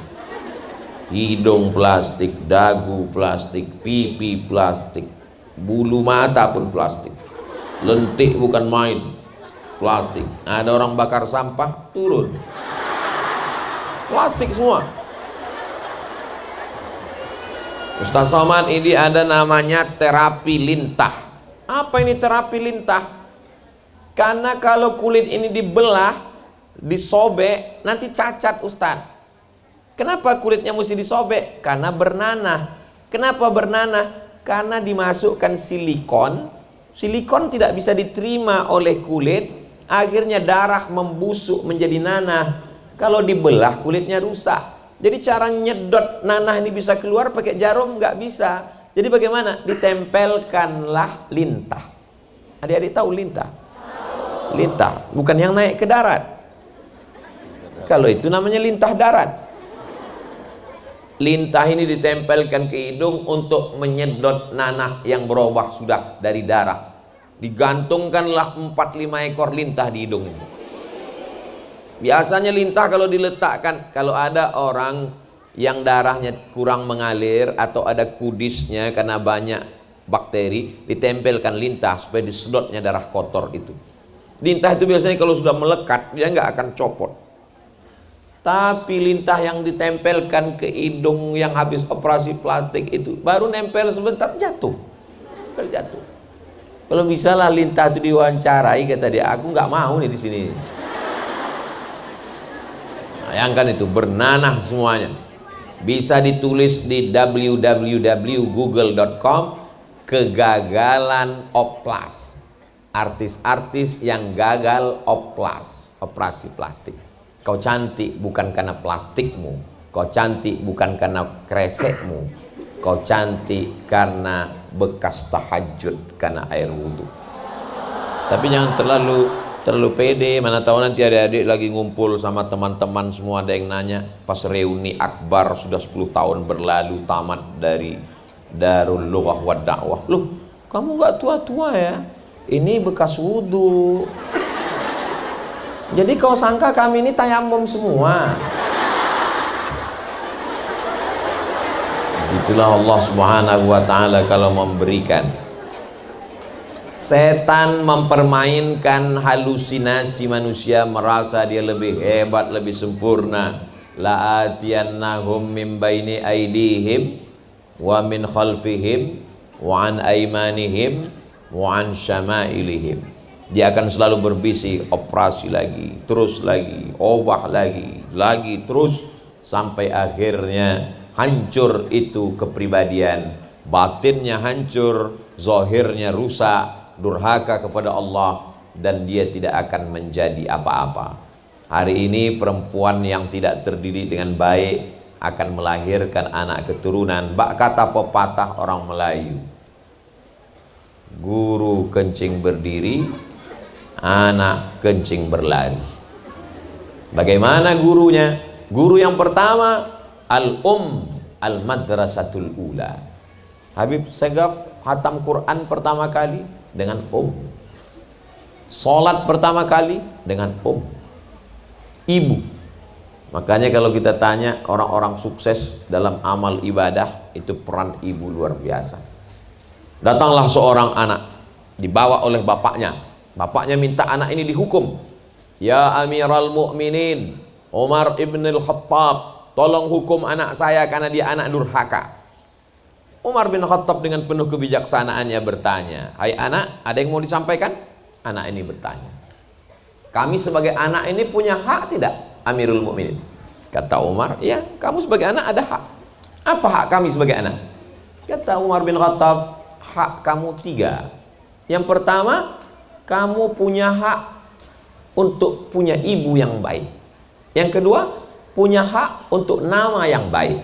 hidung plastik, dagu plastik, pipi plastik, bulu mata pun plastik, lentik bukan main, plastik. Ada orang bakar sampah, turun plastik semua. Ustaz Somad, ini ada namanya terapi lintah. Apa ini terapi lintah? Karena kalau kulit ini dibelah, disobek, nanti cacat Ustaz. Kenapa kulitnya mesti disobek? Karena bernanah. Kenapa bernanah? Karena dimasukkan silikon. Silikon tidak bisa diterima oleh kulit, akhirnya darah membusuk menjadi nanah. Kalau dibelah kulitnya rusak. Jadi cara nyedot nanah ini bisa keluar pakai jarum nggak bisa. Jadi bagaimana? Ditempelkanlah lintah. Adik-adik tahu lintah? Lintah, bukan yang naik ke darat. Kalau itu namanya lintah darat. Lintah ini ditempelkan ke hidung untuk menyedot nanah yang berubah sudah dari darah. Digantungkanlah 4-5 ekor lintah di hidung ini. Biasanya lintah kalau diletakkan, kalau ada orang yang darahnya kurang mengalir atau ada kudisnya karena banyak bakteri, ditempelkan lintah supaya disedotnya darah kotor itu. Lintah itu biasanya kalau sudah melekat, dia nggak akan copot. Tapi lintah yang ditempelkan ke hidung yang habis operasi plastik itu, baru nempel sebentar jatuh. Jatuh. Kalau misalnya lintah itu diwawancarai, kata dia, aku nggak mau nih di sini. Bayangkan itu, bernanah semuanya. Bisa ditulis di www.google.com, kegagalan oplas. Artis-artis yang gagal oplas, operasi plastik. Kau cantik bukan karena plastikmu, kau cantik bukan karena kresekmu, kau cantik karena bekas tahajud, karena air wudhu. Tapi jangan terlalu pede. Mana tahu nanti adik-adik lagi ngumpul sama teman-teman semua, ada yang nanya pas reuni akbar sudah 10 tahun berlalu tamat dari Darul Lughah wa Da'wah, loh kamu nggak tua-tua ya? Ini bekas wudhu. Jadi kau sangka kami ini tayamum semua? Itulah Allah Subhanahu wa ta'ala kalau memberikan. Setan mempermainkan halusinasi manusia, merasa dia lebih hebat, lebih sempurna. La'atiyannahum min baini aidihim wa min khalfihim wa an aimanihim wa an syama'ilihim. Dia akan selalu berbisik, operasi lagi, terus lagi, obah lagi, terus sampai akhirnya hancur itu kepribadian, batinnya hancur, zahirnya rusak, durhaka kepada Allah, dan dia tidak akan menjadi apa-apa. Hari ini perempuan yang tidak terdidik dengan baik akan melahirkan anak keturunan. Bak kata pepatah orang Melayu, guru kencing berdiri, anak kencing berlari. Bagaimana gurunya? Guru yang pertama, al-madrasatul ula. Habib Segaf hatam Quran pertama kali dengan Salat pertama kali dengan ibu. Makanya kalau kita tanya orang-orang sukses dalam amal ibadah, itu peran ibu luar biasa. Datanglah seorang anak, dibawa oleh bapaknya. Bapaknya minta anak ini dihukum. Ya Amiral Mu'minin Umar ibn al-Khattab, tolong hukum anak saya karena dia anak durhaka. Umar bin Khattab dengan penuh kebijaksanaannya bertanya, hai anak, ada yang mau disampaikan? Anak ini bertanya, kami sebagai anak ini punya hak tidak, Amirul Mukminin? Kata Umar, iya, kamu sebagai anak ada hak. Apa hak kami sebagai anak? Kata Umar bin Khattab, hak kamu 3. Yang pertama, kamu punya hak untuk punya ibu yang baik. Yang kedua, punya hak untuk nama yang baik.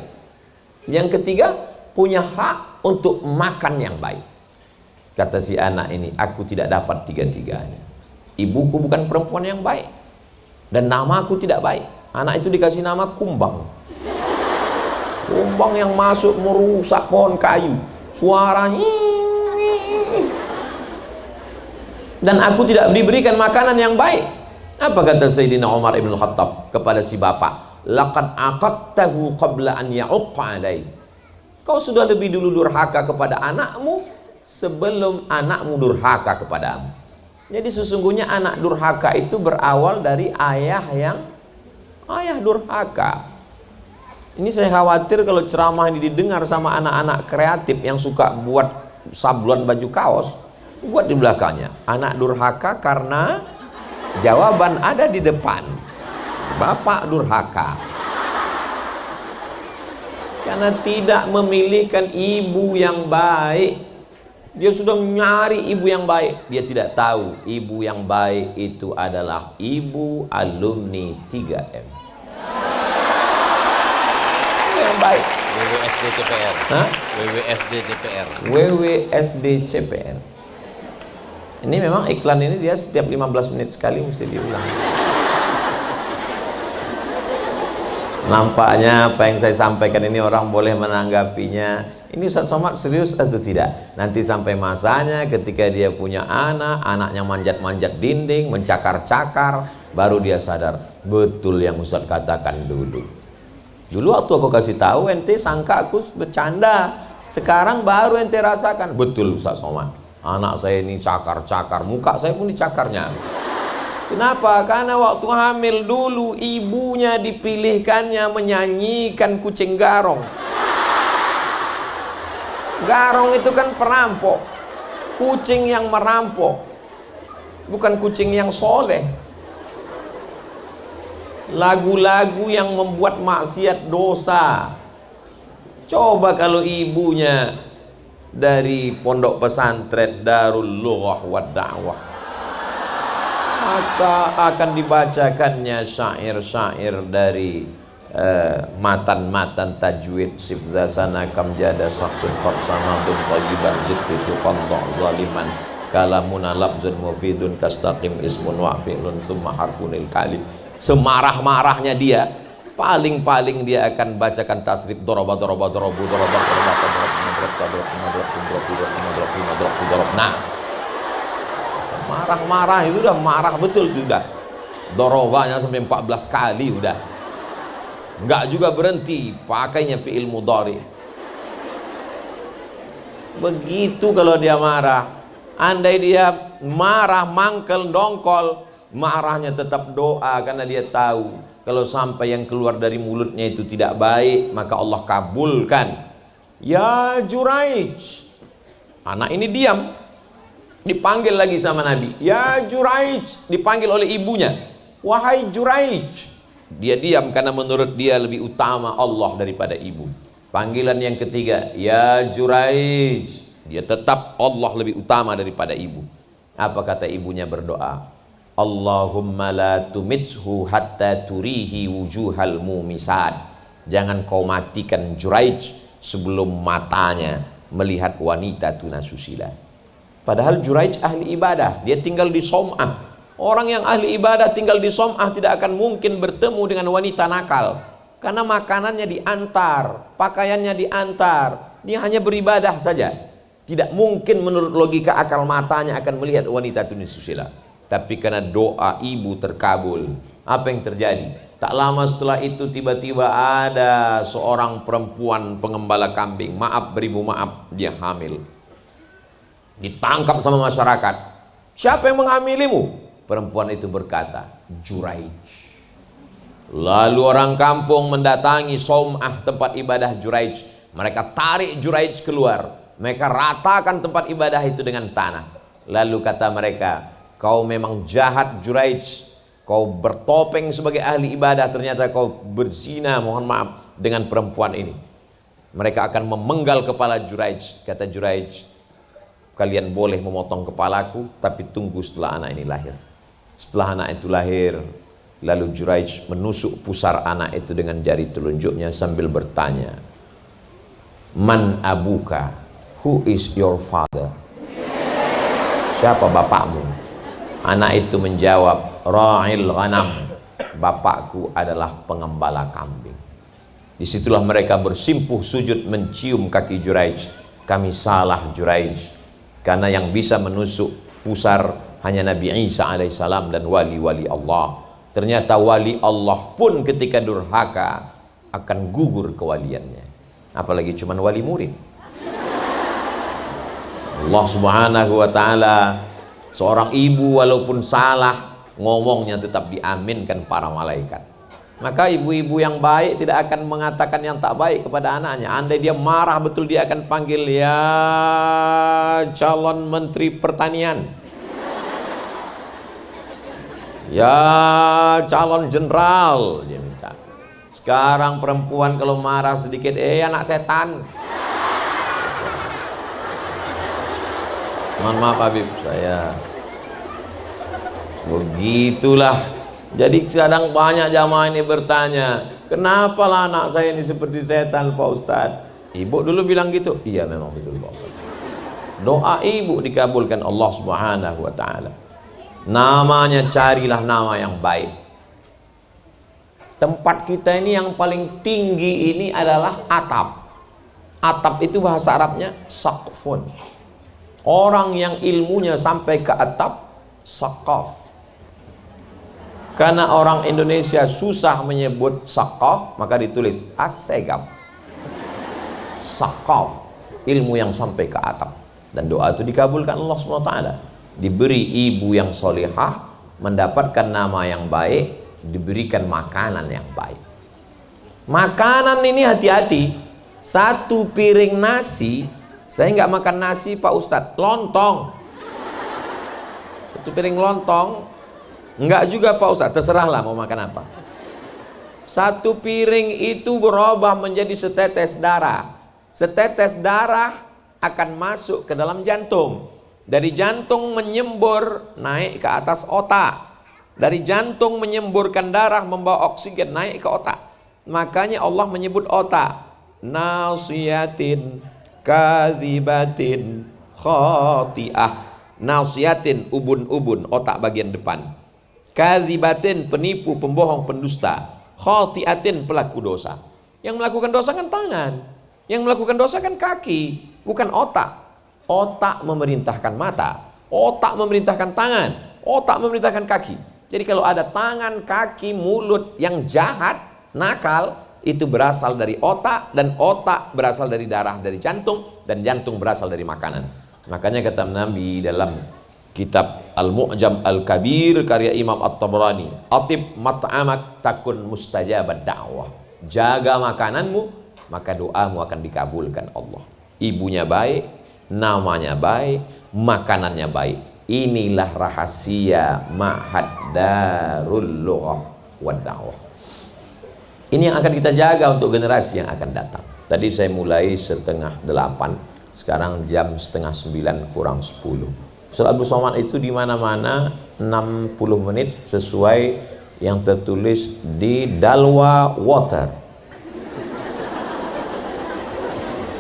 Yang ketiga, punya hak untuk makan yang baik. Kata si anak ini, aku tidak dapat 3-tiganya. Ibuku bukan perempuan yang baik, dan namaku tidak baik. Anak itu dikasih nama Kumbang. Kumbang yang masuk merusak pohon kayu, suaranya. Dan aku tidak diberikan makanan yang baik. Apa kata Sayyidina Umar ibn Khattab kepada si bapak? Laqad aqaqtahu qabla an ya'uqqa alai. Kau sudah lebih dulu durhaka kepada anakmu sebelum anakmu durhaka kepadamu. Jadi sesungguhnya anak durhaka itu berawal dari ayah durhaka. Ini saya khawatir kalau ceramah ini didengar sama anak-anak kreatif yang suka buat sablon baju kaos, buat di belakangnya anak durhaka karena jawaban ada di depan, bapak durhaka karena tidak memilihkan ibu yang baik. Dia sudah nyari ibu yang baik, dia tidak tahu ibu yang baik itu adalah ibu alumni 3M. Ibu yang baik. WWSD CPR. Hah? WWSD CPR. WWSD CPR. Ini memang iklan ini dia setiap 15 menit sekali mesti diulang. Nampaknya apa yang saya sampaikan ini orang boleh menanggapinya, ini Ustaz Somad serius atau tidak. Nanti sampai masanya ketika dia punya anak, anaknya manjat-manjat dinding, mencakar-cakar, baru dia sadar betul yang Ustaz katakan dulu. Dulu waktu aku kasih tahu ente sangka aku bercanda, sekarang baru ente rasakan betul Ustaz Somad. Anak saya ini cakar-cakar, muka saya pun dicakarnya. Kenapa? Karena waktu hamil dulu ibunya dipilihkannya menyanyikan kucing garong. Garong itu kan perampok, kucing yang merampok, bukan kucing yang soleh. Lagu-lagu yang membuat maksiat dosa. Coba kalau ibunya dari pondok pesantren Darul Lughah wa Da'wah, maka akan dibacakannya syair-syair dari matan-matan tajwid, sifzasana kam jada saksun faksanadun tajiban zidfitu qanto' zaliman kalamuna labzun mufidun kastaqim ismun wa'fi'lun summa harfunil kalim. Semarah-marahnya dia, paling-paling dia akan bacakan tasrif doroba. Nah, marah-marah itu udah marah betul itu udah. Dorobanya sampai 14 kali udah. Enggak juga berhenti, pakainya fi'il mudhari. Begitu kalau dia marah. Andai dia marah, mangkel, dongkol, marahnya tetap doa, karena dia tahu kalau sampai yang keluar dari mulutnya itu tidak baik, maka Allah kabulkan. Ya Juraij, anak ini diam, dipanggil lagi sama Nabi. Ya Juraij, dipanggil oleh ibunya. Wahai Juraij, dia diam karena menurut dia lebih utama Allah daripada ibu. Panggilan yang ketiga, ya Juraij, dia tetap Allah lebih utama daripada ibu. Apa kata ibunya? Berdoa, Allahumma la tumitshu hatta turihi wujuhal mumisat. Jangan kau matikan Juraij sebelum matanya melihat wanita tunasusila. Padahal Juraij ahli ibadah, dia tinggal di Som'ah. Orang yang ahli ibadah tinggal di Som'ah tidak akan mungkin bertemu dengan wanita nakal, karena makanannya diantar, pakaiannya diantar, dia hanya beribadah saja. Tidak mungkin menurut logika akal matanya akan melihat wanita tunasusila. Tapi karena doa ibu terkabul, apa yang terjadi? Tak lama setelah itu tiba-tiba ada seorang perempuan pengembala kambing, maaf beribu maaf, dia hamil. Ditangkap sama masyarakat. Siapa yang menghamilimu? Perempuan itu berkata, Juraij. Lalu orang kampung mendatangi Som'ah, tempat ibadah Juraij. Mereka tarik Juraij keluar, mereka ratakan tempat ibadah itu dengan tanah. Lalu kata mereka, kau memang jahat Juraij, kau bertopeng sebagai ahli ibadah, ternyata kau berzina, mohon maaf, dengan perempuan ini. Mereka akan memenggal kepala Juraij. Kata Juraij, kalian boleh memotong kepalaku, tapi tunggu setelah anak ini lahir. Setelah anak itu lahir, lalu Juraij menusuk pusar anak itu dengan jari telunjuknya sambil bertanya, Man abuka? Who is your father? Siapa bapakmu? Anak itu menjawab, Ra'il ghanam, bapakku adalah pengembala kambing. Disitulah mereka bersimpuh sujud mencium kaki Juraij. Kami salah Juraij, karena yang bisa menusuk pusar hanya Nabi Isa alaihissalam dan wali-wali Allah. Ternyata wali Allah pun ketika durhaka akan gugur kewaliannya, apalagi cuman wali murid. Allah subhanahu wa ta'ala, seorang ibu walaupun salah, ngomongnya tetap diaminkan para malaikat. Maka ibu-ibu yang baik tidak akan mengatakan yang tak baik kepada anaknya. Andai dia marah betul, dia akan panggil, ya calon menteri pertanian, ya calon jenderal, dia minta. Sekarang perempuan kalau marah sedikit, anak setan. Mohon maaf Habib, saya begitulah. Jadi kadang banyak jamaah ini bertanya, kenapa lah anak saya ini seperti setan Pak Ustadz? Ibu dulu bilang gitu. Iya memang betul Pak Ustadz. Doa ibu dikabulkan Allah subhanahu wa ta'ala. Namanya carilah nama yang baik. Tempat kita ini yang paling tinggi ini adalah atap. Atap itu bahasa Arabnya saqfun. Orang yang ilmunya sampai ke atap, saqaf. Karena orang Indonesia susah menyebut saqaf, maka ditulis as-segaf. Saqaf, ilmu yang sampai ke atap. Dan doa itu dikabulkan Allah SWT. Diberi ibu yang solihah, mendapatkan nama yang baik, diberikan makanan yang baik. Makanan ini hati-hati. Satu piring nasi, saya nggak makan nasi Pak Ustadz, lontong. Satu piring lontong, enggak juga Pak Ustadz, terserahlah mau makan apa. Satu piring itu berubah menjadi setetes darah. Setetes darah akan masuk ke dalam jantung. Dari jantung menyembur naik ke atas otak. Dari jantung menyemburkan darah membawa oksigen naik ke otak. Makanya Allah menyebut otak, nasiyatin kazibatin khati'ah. Nasiyatin, ubun-ubun, otak bagian depan. Kazibatin, penipu, pembohong, pendusta. Khati'atin, pelaku dosa. Yang melakukan dosa kan tangan, yang melakukan dosa kan kaki, bukan otak. Otak memerintahkan mata, otak memerintahkan tangan, otak memerintahkan kaki. Jadi kalau ada tangan, kaki, mulut yang jahat, nakal, itu berasal dari otak, dan otak berasal dari darah dari jantung, dan jantung berasal dari makanan. Makanya kata Nabi dalam kitab Al-Mu'jam Al-Kabir karya Imam At-Tabrani, atib mat'amak takun mustajabad da'wah. Jaga makananmu, maka doamu akan dikabulkan Allah. Ibunya baik, namanya baik, makanannya baik. Inilah rahasia Ma'had Darul Lughah wad Da'wah. Ini yang akan kita jaga untuk generasi yang akan datang. Tadi saya mulai 7:30, sekarang jam 8:30 kurang 10. Ustaz Abdul Somad itu di mana-mana 60 menit sesuai yang tertulis di Dalwa Water.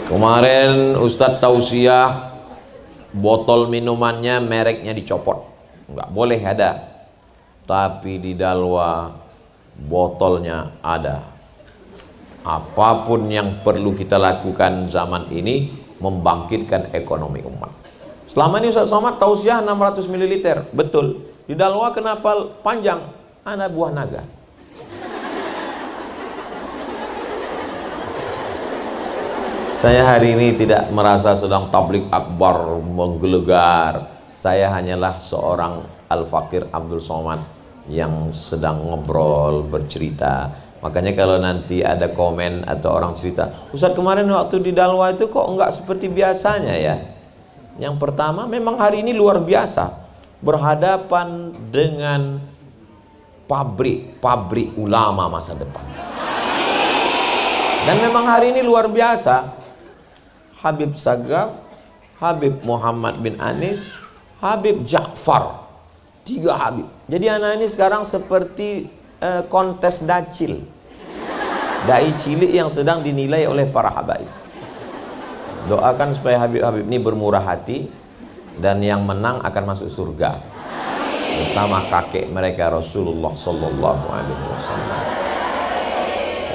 Kemarin Ustadz tausiah botol minumannya mereknya dicopot, nggak boleh ada, tapi di Dalwa botolnya ada. Apapun yang perlu kita lakukan zaman ini membangkitkan ekonomi umat. Selama ini Ustaz Somad tausiah 600 ml, betul. Di Dalwa kenapa panjang? Ada buah naga. Saya hari ini tidak merasa sedang tablik akbar menggelegar. Saya hanyalah seorang Al-Fakir Abdul Somad yang sedang ngobrol, bercerita. Makanya kalau nanti ada komen atau orang cerita, Ustaz kemarin waktu di Dalwa itu kok enggak seperti biasanya ya. Yang pertama memang hari ini luar biasa, berhadapan dengan pabrik ulama masa depan. Dan memang hari ini luar biasa, Habib Sagaf, Habib Muhammad bin Anis, Habib Ja'far, 3 Habib. Jadi anak ini sekarang seperti kontes dacil, dai cilik yang sedang dinilai oleh para habaib. Doakan supaya Habib-Habib ini bermurah hati dan yang menang akan masuk surga bersama kakek mereka Rasulullah Sallallahu Alaihi Wasallam.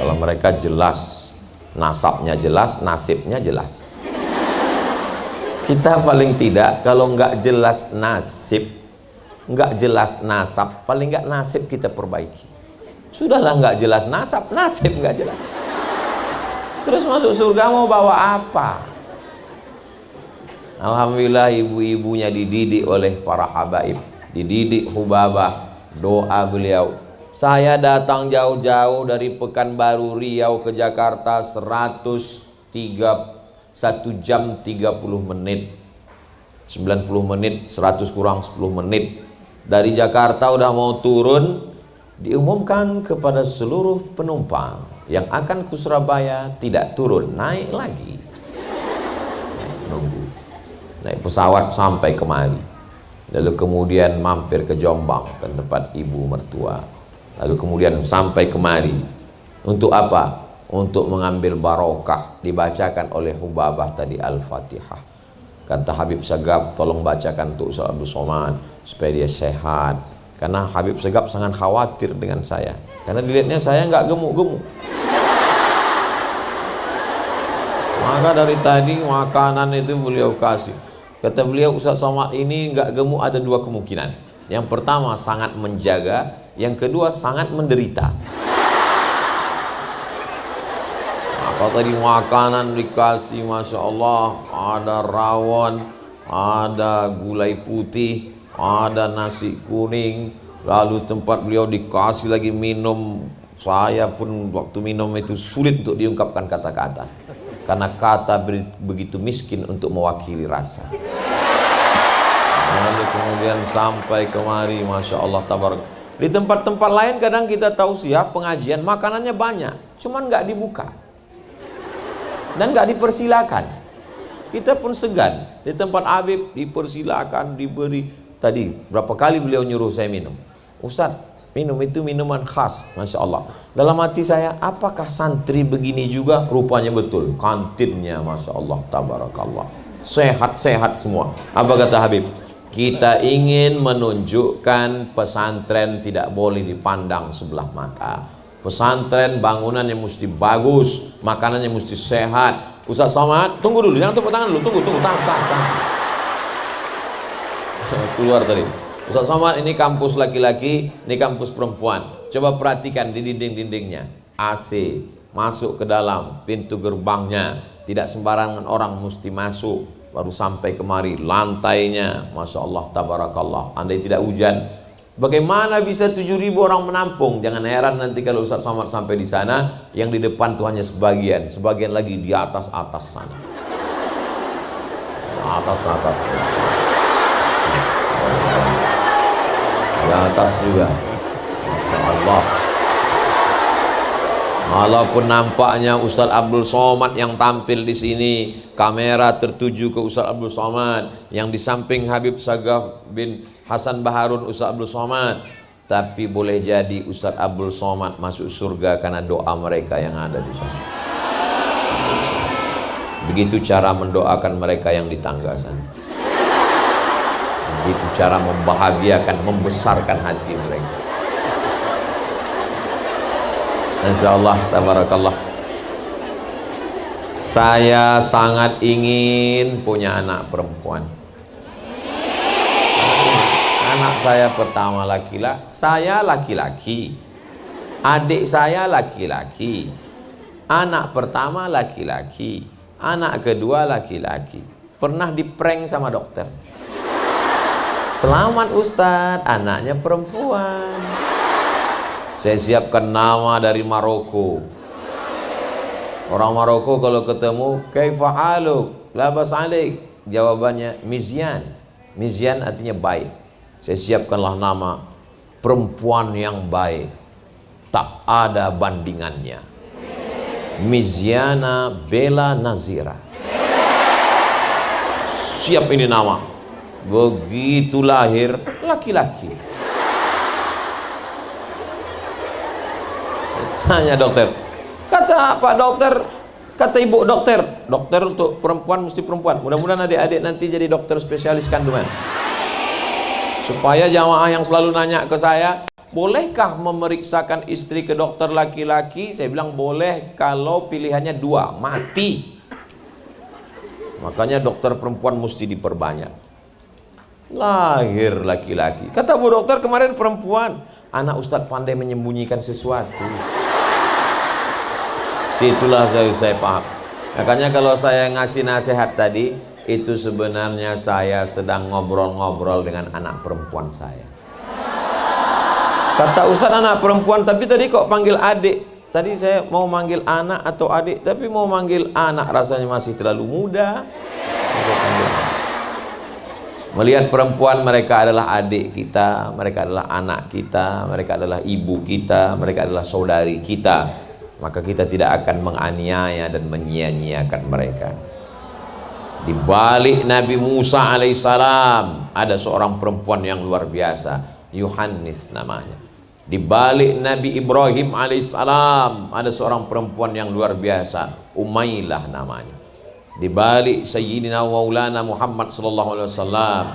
Kalau mereka jelas nasabnya, jelas nasibnya jelas. Kita paling tidak kalau nggak jelas nasib, nggak jelas nasab, paling nggak nasib kita perbaiki. Sudahlah nggak jelas nasab, nasib nggak jelas. Terus masuk surga mau bawa apa? Alhamdulillah ibu-ibunya dididik oleh para habaib, dididik Hubabah, doa beliau. Saya datang jauh-jauh dari Pekanbaru Riau ke Jakarta 1 jam 30 menit, 90 menit, 100 kurang 10 menit. Dari Jakarta udah mau turun, diumumkan kepada seluruh penumpang yang akan ke Surabaya tidak turun, naik lagi. Nunggu naik pesawat sampai kemari, lalu kemudian mampir ke Jombang ke tempat ibu mertua, lalu kemudian sampai kemari untuk apa? Untuk mengambil barokah. Dibacakan oleh Hubabah tadi Al-Fatihah. Kata Habib Sagaf, tolong bacakan untuk Ustaz Abdul Somad supaya dia sehat. Karena Habib Sagaf sangat khawatir dengan saya, karena dilihatnya saya nggak gemuk-gemuk. Maka dari tadi makanan itu beliau kasih. Kata beliau, Ustaz Somad ini nggak gemuk ada 2 kemungkinan. Yang pertama sangat menjaga, yang kedua sangat menderita. Kalau tadi makanan dikasih, Masya Allah, ada rawon, ada gulai putih, ada nasi kuning, lalu tempat beliau dikasih lagi minum. Saya pun waktu minum itu sulit untuk diungkapkan kata-kata, karena kata begitu miskin untuk mewakili rasa. Lalu kemudian sampai kemari, Masya Allah, tabarak. Di tempat-tempat lain kadang kita tausiah pengajian makanannya banyak, cuman nggak dibuka dan nggak dipersilakan. Kita pun segan. Di tempat Habib dipersilakan, diberi. Tadi berapa kali beliau nyuruh saya minum, Ustadz minum itu minuman khas. Masya Allah, dalam hati saya, apakah santri begini juga? Rupanya betul, kantinnya Masya Allah, tabarakallah, sehat-sehat semua. Apa kata Habib? Kita ingin menunjukkan pesantren tidak boleh dipandang sebelah mata. Pesantren bangunannya mesti bagus, makanannya mesti sehat. Ustaz Somad, tunggu dulu, jangan tepuk tangan dulu, tunggu, tahan. Keluar tadi. Ustaz Somad, ini kampus laki-laki, ini kampus perempuan. Coba perhatikan di dinding-dindingnya, AC, masuk ke dalam, pintu gerbangnya tidak sembarangan orang mesti masuk. baru sampai kemari, lantainya Masya Allah, tabarakallah. Andai tidak hujan, bagaimana bisa 7.000 orang menampung? Jangan heran nanti kalau Ustaz Somad sampai di sana, yang di depan tuh hanya sebagian, sebagian lagi di atas-atas sana. Atas-atas. Di atas juga. Masya Allah. Walaupun nampaknya Ustaz Abdul Somad yang tampil di sini, kamera tertuju ke Ustaz Abdul Somad, yang di samping Habib Sagaf bin Hasan Baharun Ustaz Abdul Somad, tapi boleh jadi Ustaz Abdul Somad masuk surga karena doa mereka yang ada di sana. Begitu cara mendoakan mereka yang di tangga sana. Begitu cara membahagiakan, membesarkan hati mereka. Insyaallah, tabarakallah. Saya sangat ingin punya anak perempuan. Anak saya pertama laki-laki, saya laki-laki. Adik saya laki-laki. Anak pertama laki-laki. Anak kedua laki-laki. Pernah diprank sama dokter. Selamat Ustadz, anaknya perempuan. Saya siapkan nama dari Maroko. Orang Maroko kalau ketemu, kaifa haluk, labas alik, jawabannya Mizyan. Mizyan artinya baik. Saya siapkanlah nama perempuan yang baik, tak ada bandingannya. Mizyana Bella Nazira. Siap ini nama. Begitu lahir laki-laki. Tanya dokter, kata Pak dokter, kata ibu dokter, dokter untuk perempuan mesti perempuan. Mudah-mudahan adik-adik nanti jadi dokter spesialis kandungan. Supaya jamaah yang selalu nanya ke saya, bolehkah memeriksakan istri ke dokter laki-laki? Saya bilang boleh kalau pilihannya dua, mati. Makanya dokter perempuan mesti diperbanyak. Lahir laki-laki. Kata bu dokter kemarin perempuan. Anak Ustadz pandai menyembunyikan sesuatu. Situlah saya paham. Makanya kalau saya ngasih nasihat tadi, itu sebenarnya saya sedang ngobrol-ngobrol dengan anak perempuan saya. Kata Ustadz anak perempuan, tapi tadi kok panggil adik? Tadi saya mau manggil anak atau adik, tapi mau manggil anak rasanya masih terlalu muda. Melihat perempuan, mereka adalah adik kita, mereka adalah anak kita, mereka adalah ibu kita, mereka adalah saudari kita. Maka kita tidak akan menganiaya dan menyia-nyiakan mereka. Di balik Nabi Musa alaihissalam ada seorang perempuan yang luar biasa, Yohanes namanya. Di balik Nabi Ibrahim alaihissalam ada seorang perempuan yang luar biasa, Umailah namanya. Di balik Sayyidina Maulana Muhammad sallallahu alaihi wasallam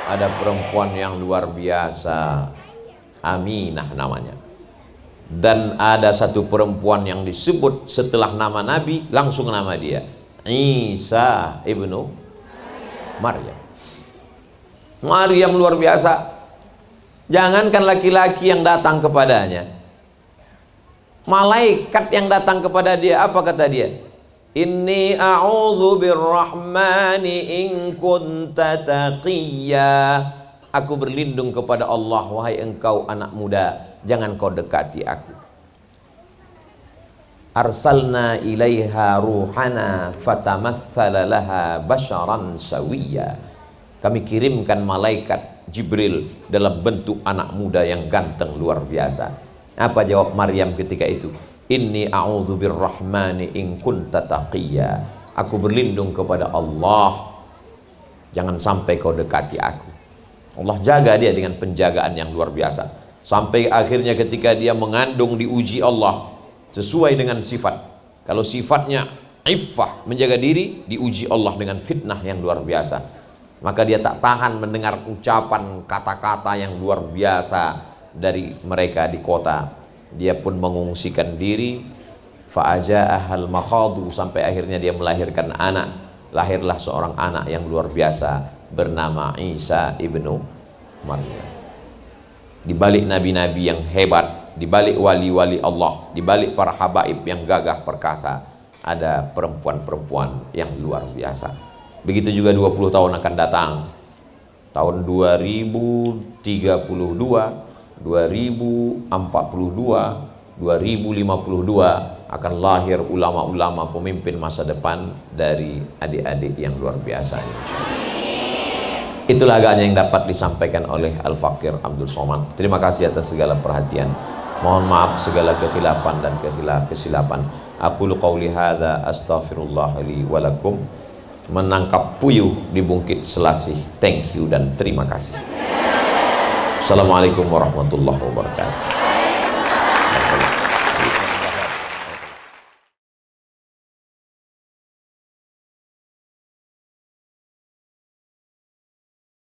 ada perempuan yang luar biasa, Aminah namanya. Dan ada satu perempuan yang disebut setelah nama Nabi langsung nama dia, Isa ibnu Maryam. Maryam luar biasa. Jangankan laki-laki yang datang kepadanya, malaikat yang datang kepada dia, apa kata dia? Inni a'udzu birrahmani in kunta taqiyya. Aku berlindung kepada Allah, wahai engkau anak muda, jangan kau dekati aku. Arsalna ilaiha ruhana fatamatsala laha basharan sawiyya. Kami kirimkan malaikat Jibril dalam bentuk anak muda yang ganteng luar biasa. Apa jawab Maryam ketika itu? Inni a'udzu birrahmani in kunta taqiyya. Aku berlindung kepada Allah, jangan sampai kau dekati aku. Allah jaga dia dengan penjagaan yang luar biasa. Sampai akhirnya ketika dia mengandung diuji Allah sesuai dengan sifat. Kalau sifatnya iffah, menjaga diri, diuji Allah dengan fitnah yang luar biasa. Maka dia tak tahan mendengar ucapan kata-kata yang luar biasa dari mereka di kota. Dia pun mengungsikan diri. Fa'aja'ahal makhadu, sampai akhirnya dia melahirkan anak. Lahirlah seorang anak yang luar biasa bernama Isa ibnu Maryam. Di balik nabi-nabi yang hebat, di balik wali-wali Allah, di balik para habaib yang gagah perkasa, ada perempuan-perempuan yang luar biasa. Begitu juga 20 tahun akan datang. Tahun 2032, 2042, 2052 akan lahir ulama-ulama pemimpin masa depan dari adik-adik yang luar biasa, insyaallah. Itulah agaknya yang dapat disampaikan oleh Al-Fakir Abdul Somad. Terima kasih atas segala perhatian. Mohon maaf segala kekhilafan dan kesilapan. Aqulu qauli hadza astaghfirullah li wa lakum. Menangkap puyuh di Bukit Selasih. Thank you dan terima kasih. Assalamualaikum warahmatullahi wabarakatuh.